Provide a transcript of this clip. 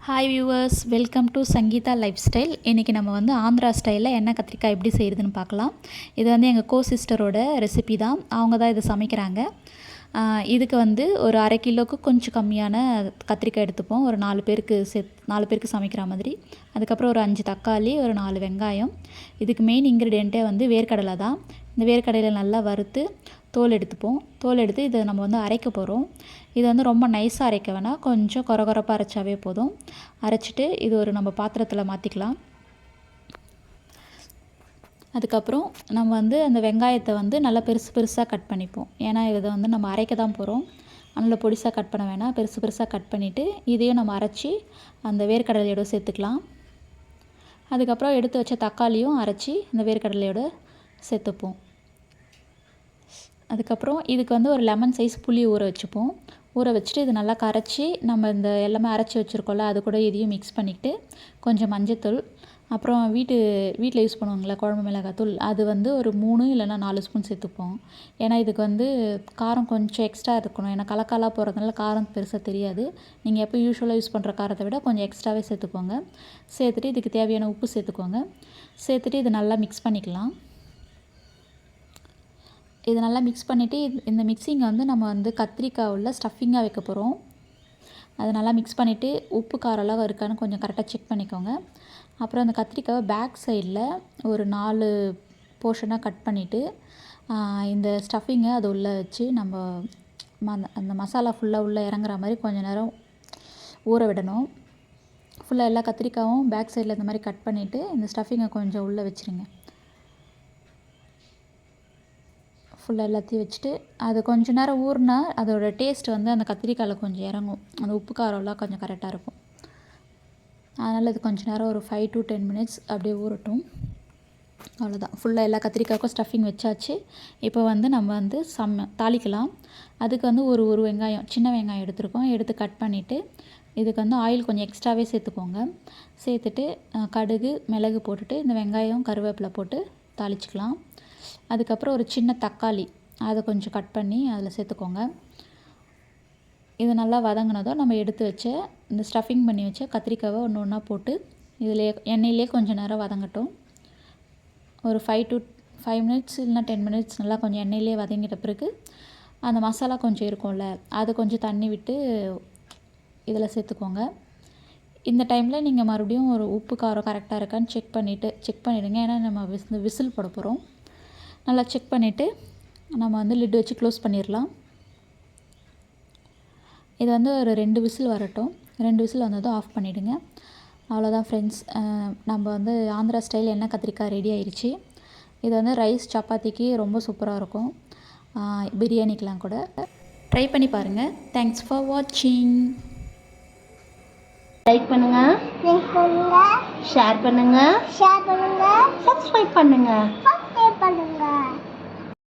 Hi viewers, welcome to Sangeetha life style. இன்றைக்கி நம்ம வந்து ஆந்திரா ஸ்டைலில் எண்ணெய் கத்திரிக்காய் எப்படி செய்கிறதுன்னு பார்க்கலாம். இது வந்து எங்கள் சிஸ்டரோட ரெசிபி தான். அவங்க தான் இது சமைக்கிறாங்க. இதுக்கு வந்து ஒரு 1/2 கிலோவுக்கு கொஞ்சம் கம்மியான கத்திரிக்காய் எடுத்துப்போம். ஒரு 4 பேருக்கு சமைக்கிற மாதிரி. அதுக்கப்புறம் ஒரு 5 தக்காளி, ஒரு 4 வெங்காயம். இதுக்கு மெயின் இன்க்ரீடியண்ட்டே வந்து வேர்க்கடலை தான். இந்த வேர்க்கடலையில் நல்லா வறுத்து தோல் எடுத்துப்போம். தோல் எடுத்து இதை நம்ம வந்து அரைக்க போகிறோம். இது வந்து ரொம்ப நைஸாக அரைக்க வேணாம், கொஞ்சம் கொரகொரப்பாக அரைச்சாவே போதும். அரைச்சிட்டு இது ஒரு நம்ம பாத்திரத்தில் மாற்றிக்கலாம். அதுக்கப்புறம் நம்ம வந்து அந்த வெங்காயத்தை வந்து நல்லா பெருசாக கட் பண்ணிப்போம். ஏன்னா இதை வந்து நம்ம அரைக்க தான் போகிறோம். அதனால் பொடிசாக கட் பண்ண வேணாம், பெருசாக கட் பண்ணிவிட்டு இதையும் நம்ம அரைச்சி அந்த வேர்க்கடலையோடு சேர்த்துக்கலாம். அதுக்கப்புறம் எடுத்து வச்ச தக்காளியும் அரைச்சி அந்த வேர்க்கடலையோடு சேர்த்துப்போம். அதுக்கப்புறம் இதுக்கு வந்து ஒரு லெமன் சைஸ் புளி ஊற வச்சுப்போம். ஊற வச்சுட்டு இது நல்லா கரைச்சி நம்ம இந்த எல்லாமே அரைச்சி வச்சுருக்கோம்ல, அது கூட இதையும் மிக்ஸ் பண்ணிவிட்டு கொஞ்சம் மஞ்சத்தூள், அப்புறம் வீட்டில் யூஸ் பண்ணுவாங்களே குழம்பு மிளகாத்தூள், அது வந்து ஒரு 3 இல்லைன்னா 4 ஸ்பூன் சேர்த்துப்போம். ஏன்னா இதுக்கு வந்து காரம் கொஞ்சம் எக்ஸ்ட்ரா இருக்கணும். ஏன்னா கலக்காலாக போகிறதுனால காரம் பெருசாக தெரியாது. நீங்கள் எப்போ யூஸ்வலாக யூஸ் பண்ணுற காரத்தை விட கொஞ்சம் எக்ஸ்ட்ராவே சேர்த்துக்கோங்க. சேர்த்துட்டு இதுக்கு தேவையான உப்பு சேர்த்துக்கோங்க. சேர்த்துட்டு இது நல்லா மிக்ஸ் பண்ணிக்கலாம். இது நல்லா மிக்ஸ் பண்ணிவிட்டு இந்த மிக்ஸிங்கை வந்து நம்ம வந்து கத்திரிக்காய் உள்ள ஸ்டஃபிங்காக வைக்க போகிறோம். அது நல்லா மிக்ஸ் பண்ணிவிட்டு உப்பு காரெல்லாம் இருக்கான்னு கொஞ்சம் கரெக்டாக செக் பண்ணிக்கோங்க. அப்புறம் அந்த கத்திரிக்காவை பேக் சைடில் ஒரு 4 போர்ஷனாக கட் பண்ணிவிட்டு இந்த ஸ்டஃபிங்கை அது உள்ளே வச்சு நம்ம அந்த மசாலா ஃபுல்லாக உள்ளே இறங்குற மாதிரி கொஞ்சம் நேரம் ஊற விடணும். ஃபுல்லாக எல்லா கத்திரிக்காயும் பேக் சைடில் இந்த மாதிரி கட் பண்ணிவிட்டு இந்த ஸ்டஃபிங்கை கொஞ்சம் உள்ளே வச்சுருங்க. ஃபுல்லாக எல்லாத்தையும் வச்சுட்டு அது கொஞ்சம் நேரம் ஊறினா அதோடய டேஸ்ட் வந்து அந்த கத்திரிக்காயில் கொஞ்சம் இறங்கும். அந்த உப்பு காரம்லாம் கொஞ்சம் கரெக்டாக இருக்கும். அதனால் இது கொஞ்சம் நேரம் ஒரு 5 to 10 மினிட்ஸ் அப்படியே ஊறட்டும். அவ்வளோதான், ஃபுல்லாக எல்லா கத்திரிக்காய்க்கும் ஸ்டஃபிங் வச்சாச்சு. இப்போ வந்து நம்ம வந்து தாளிக்கலாம். அதுக்கு வந்து ஒரு வெங்காயம், சின்ன வெங்காயம் எடுத்துருக்கோம். எடுத்து கட் பண்ணிவிட்டு இதுக்கு வந்து ஆயில் கொஞ்சம் எக்ஸ்ட்ராவே சேர்த்துக்கோங்க. சேர்த்துட்டு கடுகு மிளகு போட்டுட்டு இந்த வெங்காயம் கருவேப்பிலை போட்டு தாளிச்சிக்கலாம். அதுக்கப்புறம் ஒரு சின்ன தக்காளி, அதை கொஞ்சம் கட் பண்ணி அதில் சேர்த்துக்கோங்க. இது நல்லா வதங்கினதும் நம்ம எடுத்து வச்ச இந்த ஸ்டஃபிங் பண்ணி வச்ச கத்திரிக்காவை ஒன்று ஒன்றா போட்டு இதில் எண்ணெயிலே கொஞ்சம் நேரம் வதங்கட்டும். ஒரு 5 to 5 மினிட்ஸ் இல்லைனா 10 மினிட்ஸ் நல்லா கொஞ்சம் எண்ணெயிலே வதங்கிட்ட பிறகு அந்த மசாலா கொஞ்சம் இருக்கும்ல, அது கொஞ்சம் தண்ணி விட்டு இதில் சேர்த்துக்கோங்க. இந்த டைமில் நீங்கள் மறுபடியும் ஒரு உப்பு காரம் கரெக்டாக இருக்கான்னு செக் பண்ணிவிடுங்க. ஏன்னா நம்ம விசில் போட போகிறோம். நல்லா செக் பண்ணிவிட்டு நம்ம வந்து லிட் வச்சு க்ளோஸ் பண்ணிடலாம். இது வந்து ஒரு 2 விசில் வரட்டும். 2 விசில் வந்ததும் ஆஃப் பண்ணிவிடுங்க. அவ்வளோதான் ஃப்ரெண்ட்ஸ், நம்ம வந்து ஆந்திரா ஸ்டைல் எண்ணெய் கத்திரிக்காய் ரெடி ஆயிடுச்சு. இது வந்து ரைஸ் சப்பாத்திக்கு ரொம்ப சூப்பராக இருக்கும், பிரியாணிக்கெலாம் கூட. ட்ரை பண்ணி பாருங்கள். தேங்க்ஸ் ஃபார் வாட்சிங். லைக் பண்ணுங்கள், ஷேர் பண்ணுங்கள், சப்ஸ்கிரைப் பண்ணுங்கள்.